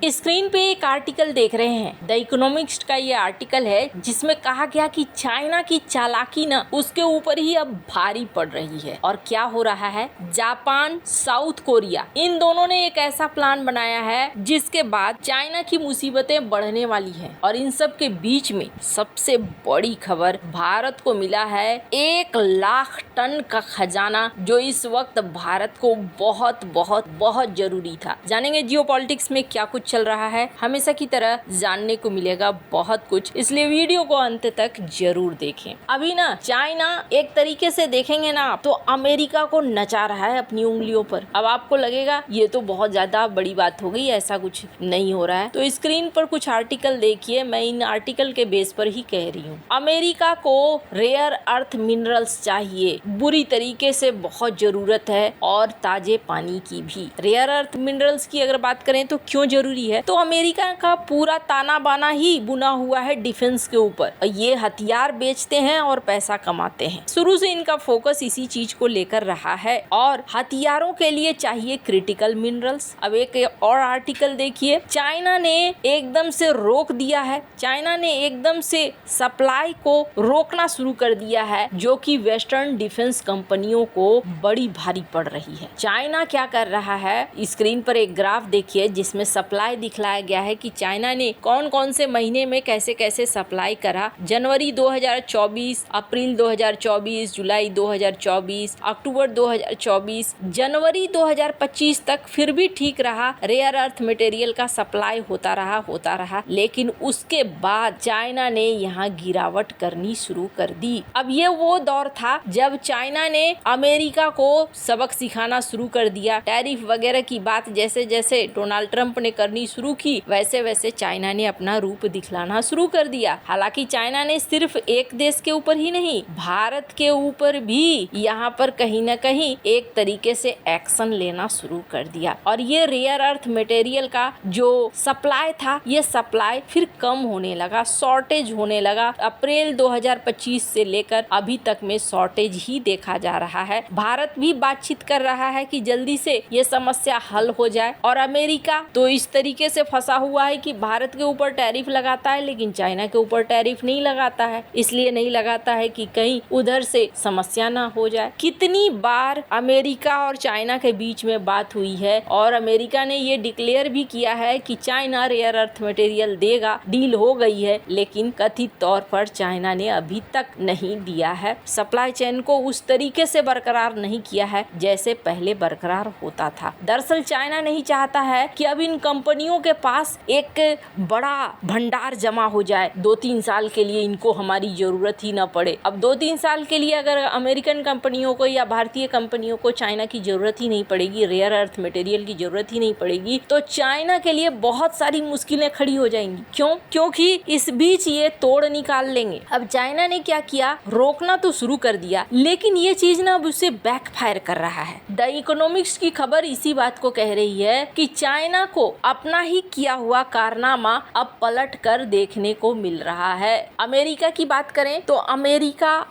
Screen पे एक article देख रहे हैं, द इकोनॉमिस्ट का ये आर्टिकल है जिसमें कहा गया कि चाइना की चालाकी ना उसके ऊपर ही अब भारी पड़ रही है। और क्या हो रहा है, जापान, साउथ कोरिया, इन दोनों ने एक ऐसा प्लान बनाया है जिसके बाद चाइना की मुसीबतें बढ़ने वाली हैं। और इन सब के बीच में सबसे बड़ी खबर, भारत को मिला है 1 लाख टन का खजाना, जो इस वक्त भारत को बहुत बहुत बहुत जरूरी था। जानेंगे जियोपॉलिटिक्स में क्या कुछ चल रहा है, हमेशा की तरह जानने को मिलेगा बहुत कुछ, इसलिए वीडियो को अंत तक जरूर देखें। अभी ना चाइना एक तरीके से देखेंगे ना तो अमेरिका को नचा रहा है अपनी उंगलियों पर। अब आपको लगेगा ये तो बहुत ज्यादा बड़ी बात हो गई, ऐसा कुछ नहीं हो रहा है। तो स्क्रीन पर कुछ आर्टिकल देखिए, मैं इन आर्टिकल के बेस पर ही कह रही हूँ। अमेरिका को रेयर अर्थ मिनरल्स चाहिए, बुरी तरीके से बहुत जरूरत है, और ताजे पानी की भी। रेयर अर्थ मिनरल्स की अगर बात करें तो क्यों जरूरी है, तो अमेरिका का पूरा ताना बाना ही बुना हुआ है डिफेंस के ऊपर। ये हथियार बेचते हैं और पैसा कमाते हैं। शुरू से इनका फोकस इसी चीज को लेकर रहा है, और हथियारों के लिए चाहिए क्रिटिकल मिनरल्स। अब एक और आर्टिकल देखिए, चाइना ने एकदम से रोक दिया है, चाइना ने एकदम से सप्लाई को रोकना शुरू कर दिया है, जो कि वेस्टर्न डिफेंस कंपनियों को बड़ी भारी पड़ रही है। चाइना क्या कर रहा है, स्क्रीन पर एक ग्राफ देखिए जिसमें सप्लाई दिखलाया गया है कि चाइना ने कौन कौन से महीने में कैसे कैसे सप्लाई करा। जनवरी 2024, अप्रैल 2024, जुलाई 2024, अक्टूबर 2024, जनवरी 2025 तक फिर भी ठीक रहा, रेयर अर्थ मटेरियल का सप्लाई होता रहा, लेकिन उसके बाद चाइना ने यहाँ गिरावट करनी शुरू कर दी। अब ये वो दौर था जब चाइना ने अमेरिका को सबक सिखाना शुरू कर दिया। टैरिफ वगैरह की बात जैसे जैसे डोनाल्ड ट्रंप ने करनी शुरू की, वैसे वैसे चाइना ने अपना रूप दिखलाना शुरू कर दिया। हालांकि चाइना ने सिर्फ एक देश के ऊपर ही नहीं, भारत के ऊपर भी यहाँ पर कहीं न कहीं एक तरीके से एक्शन लेना शुरू कर दिया। और ये रेयर अर्थ मटेरियल का जो सप्लाई था, ये सप्लाई फिर कम होने लगा, शॉर्टेज होने लगा। अप्रैल 2025 से लेकर अभी तक में शॉर्टेज ही देखा जा रहा है। भारत भी बातचीत कर रहा है कि जल्दी से ये समस्या हल हो जाए, और अमेरिका तो इस तरीके से फंसा हुआ है कि भारत के ऊपर टैरिफ लगाता है लेकिन चाइना के ऊपर टैरिफ नहीं लगाता है। इसलिए नहीं लगाता है कि कहीं उधर से समस्या ना हो जाए। कितनी बार अमेरिका और चाइना के बीच में बात हुई है, और अमेरिका ने ये डिक्लेयर भी किया है कि चाइना रेयर अर्थ मटेरियल देगा, डील हो गई है, लेकिन कथित तौर पर चाइना ने अभी तक नहीं दिया है। सप्लाई चेन को उस तरीके से बरकरार नहीं किया है जैसे पहले बरकरार होता था। दरअसल चाइना नहीं चाहता है कि अब इन कंपनियों के पास एक बड़ा भंडार जमा हो जाए, 2-3 साल के लिए इनको हमारी जरूरत ही ना पड़े। अब 2-3 साल के लिए अगर अमेरिकन कंपनियों को या भारतीय कंपनियों को चाइना की जरूरत ही नहीं पड़ेगी, रेयर अर्थ मटेरियल की जरूरत ही नहीं पड़ेगी, तो चाइना के लिए बहुत सारी मुश्किलें खड़ी हो जाएंगी। क्यों? क्योंकि इस बीच ये तोड़ निकाल लेंगे। अब चाइना ने क्या किया, रोकना तो शुरू कर दिया, लेकिन ये चीज ना अब उसे बैकफायर कर रहा है। द इकोनॉमिस्ट की खबर इसी बात को कह रही है कि चाइना को अपना ही किया हुआ कारनामा अब पलट कर देखने को मिल रहा है। अमेरिका की बात करें तो अमेरिका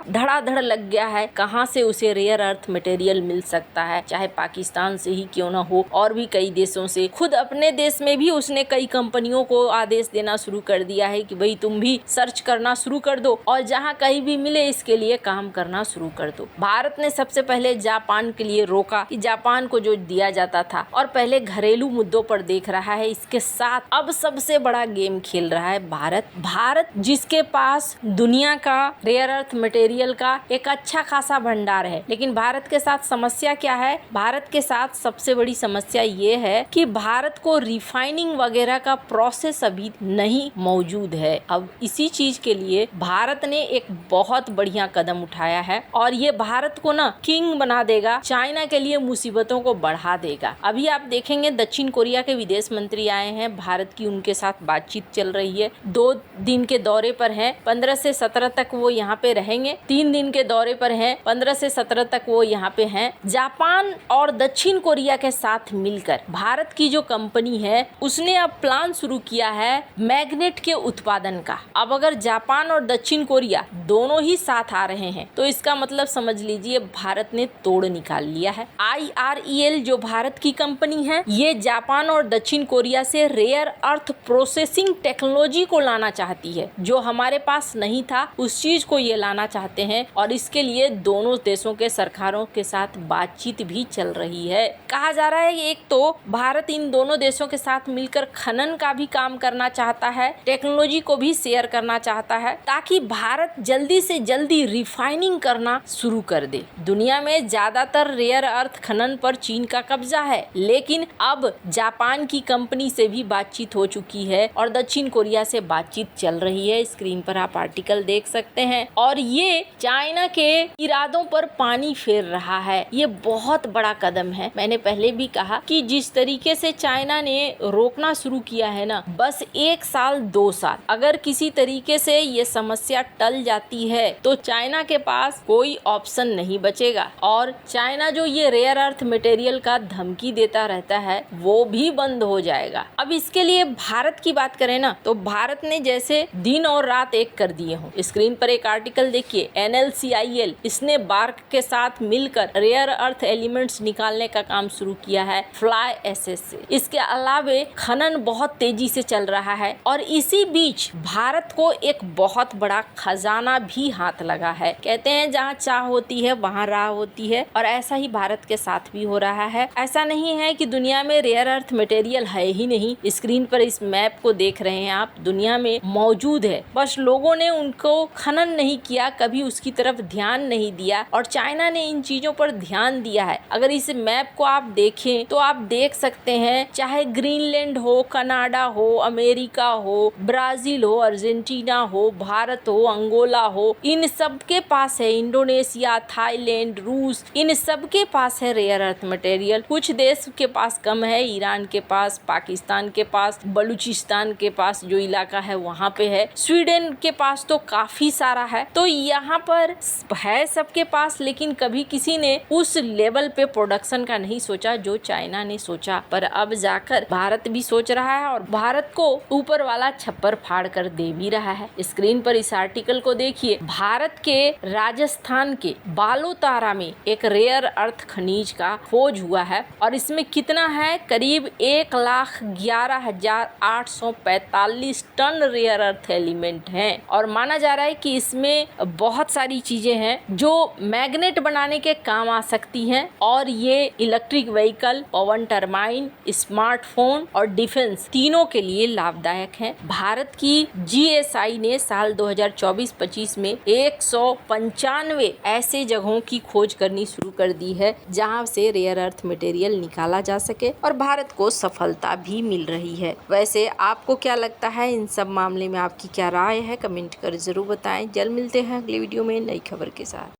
धड़ाधड़ लग गया है, कहां से उसे रेयर अर्थ मटेरियल मिल सकता है, चाहे पाकिस्तान से ही क्यों ना हो, और भी कई देशों से। खुद अपने देश में भी उसने कई कंपनियों को आदेश देना शुरू कर दिया है कि भाई तुम भी सर्च करना शुरू कर दो, और जहां कहीं भी मिले इसके लिए काम करना शुरू कर दो। भारत ने सबसे पहले जापान के लिए रोका कि जापान को जो दिया जाता था, और पहले घरेलू मुद्दों पर देख रहा है। इसके साथ अब सबसे बड़ा गेम खेल रहा है भारत जिसके पास दुनिया का रेयर अर्थ मटेरियल का एक अच्छा खासा भंडार है। लेकिन भारत के साथ समस्या क्या है, भारत के साथ सबसे बड़ी समस्या ये है कि भारत को रिफाइनिंग वगैरह का प्रोसेस अभी नहीं मौजूद है। अब इसी चीज के लिए भारत ने एक बहुत बढ़िया कदम उठाया है, और ये भारत को ना किंग बना देगा, चाइना के लिए मुसीबतों को बढ़ा देगा। अभी आप देखेंगे दक्षिण कोरिया के विदेश मंत्री आए हैं, भारत की उनके साथ बातचीत चल रही है। 2 दिन के दौरे पर हैं, 15 से 17 तक वो यहाँ पे रहेंगे। 3 दिन के दौरे पर हैं, 15 से 17 तक वो यहाँ पे हैं। जापान और दक्षिण कोरिया के साथ मिलकर भारत की जो कंपनी है उसने अब प्लान शुरू किया है मैग्नेट के उत्पादन का। अब अगर जापान और दक्षिण कोरिया दोनों ही साथ आ रहे हैं तो इसका मतलब समझ लीजिए भारत ने तोड़ निकाल लिया है। IREL जो भारत की कंपनी है, ये जापान और दक्षिण कोरिया से रेयर अर्थ प्रोसेसिंग टेक्नोलॉजी को लाना चाहती है, जो हमारे पास नहीं था उस चीज को ये लाना चाहते हैं और इसके लिए दोनों देशों के सरकारों के साथ बातचीत भी चल रही है। कहा जा रहा है एक तो भारत इन दोनों देशों के साथ मिलकर खनन का भी काम करना चाहता है, टेक्नोलॉजी को भी शेयर करना चाहता है ताकि भारत जल्दी से जल्दी रिफाइनिंग करना शुरू कर दे। दुनिया में ज्यादातर रेयर अर्थ खनन पर चीन का कब्जा है, लेकिन अब जापान की कंपनी से भी बातचीत हो चुकी है और दक्षिण कोरिया से बातचीत चल रही है। स्क्रीन पर आप आर्टिकल देख सकते हैं और ये चाइना के इरादों पर पानी फेर रहा है। ये बहुत बड़ा कदम है। मैंने पहले भी कहा कि जिस तरीके से चाइना ने रोकना शुरू किया है ना, बस 1 साल 2 साल अगर किसी तरीके से ये समस्या टल जाती है तो चाइना के पास कोई ऑप्शन नहीं बचेगा और चाइना जो ये रेयर अर्थ मटेरियल का धमकी देता रहता है वो भी बंद हो जाएगा। अब इसके लिए भारत की बात करें ना तो भारत ने जैसे दिन और रात एक कर दिए हों। स्क्रीन पर एक आर्टिकल देखिए, NLCIL इसने बार्क के साथ मिलकर रेयर अर्थ एलिमेंट्स निकालने का काम शुरू किया है फ्लाई एसएस से। इसके अलावे खनन बहुत तेजी से चल रहा है और इसी बीच भारत को एक बहुत बड़ा खजाना भी हाथ लगा है। कहते हैं जहाँ चाह होती है वहाँ राह होती है और ऐसा ही भारत के साथ भी हो रहा है। ऐसा नहीं है कि दुनिया में रेयर अर्थ मटेरियल है ही नहीं। स्क्रीन पर इस मैप को देख रहे हैं आप, दुनिया में मौजूद है, बस लोगों ने उनको खनन नहीं किया, कभी उसकी तरफ ध्यान नहीं दिया और चाइना ने इन चीजों पर ध्यान दिया है। अगर इस मैप को आप देखें तो आप देख सकते हैं चाहे ग्रीनलैंड हो, कनाडा हो, अमेरिका हो, ब्राजील हो, अर्जेंटीना हो, भारत हो, अंगोला हो, इन सब के पास है, इंडोनेशिया, थाईलैंड, रूस, इन सब के पास है रेयर अर्थ मटेरियल। कुछ देश के पास कम है, ईरान के पास, पाकिस्तान के पास, बलूचिस्तान के पास जो इलाका है वहाँ पे है, स्वीडन के पास तो काफी सारा है। तो यहाँ पर है सबके पास, लेकिन कभी किसी ने उस लेवल पे प्रोडक्शन का नहीं सोचा जो चाइना ने सोचा। पर अब जाकर भारत भी सोच रहा है और भारत को ऊपर वाला छप्पर फाड़ कर दे भी रहा है। स्क्रीन पर इस आर्टिकल को देखिए, भारत के राजस्थान के बालोतारा में एक रेयर अर्थ खनिज का खोज हुआ है और इसमें कितना है, करीब 1,11,845 टन रेयर अर्थ एलिमेंट हैं और माना जा रहा है कि इसमें बहुत सारी चीजें हैं जो मैग्नेट बनाने के काम आ सकती हैं और ये इलेक्ट्रिक व्हीकल, पवन टरबाइन, स्मार्टफोन और डिफेंस तीनों के लिए लाभदायक हैं। भारत की GSI ने साल 2024-25 में 195 ऐसे जगहों की खोज करनी शुरू कर दी है जहां से रेयर अर्थ मटेरियल निकाला जा सके और भारत को सफलता भी मिल रही है। वैसे आपको क्या लगता है, इन सब मामले में आपकी क्या राय है, कमेंट कर जरूर बताएं। जल्द मिलते हैं अगले वीडियो में नई खबर के साथ।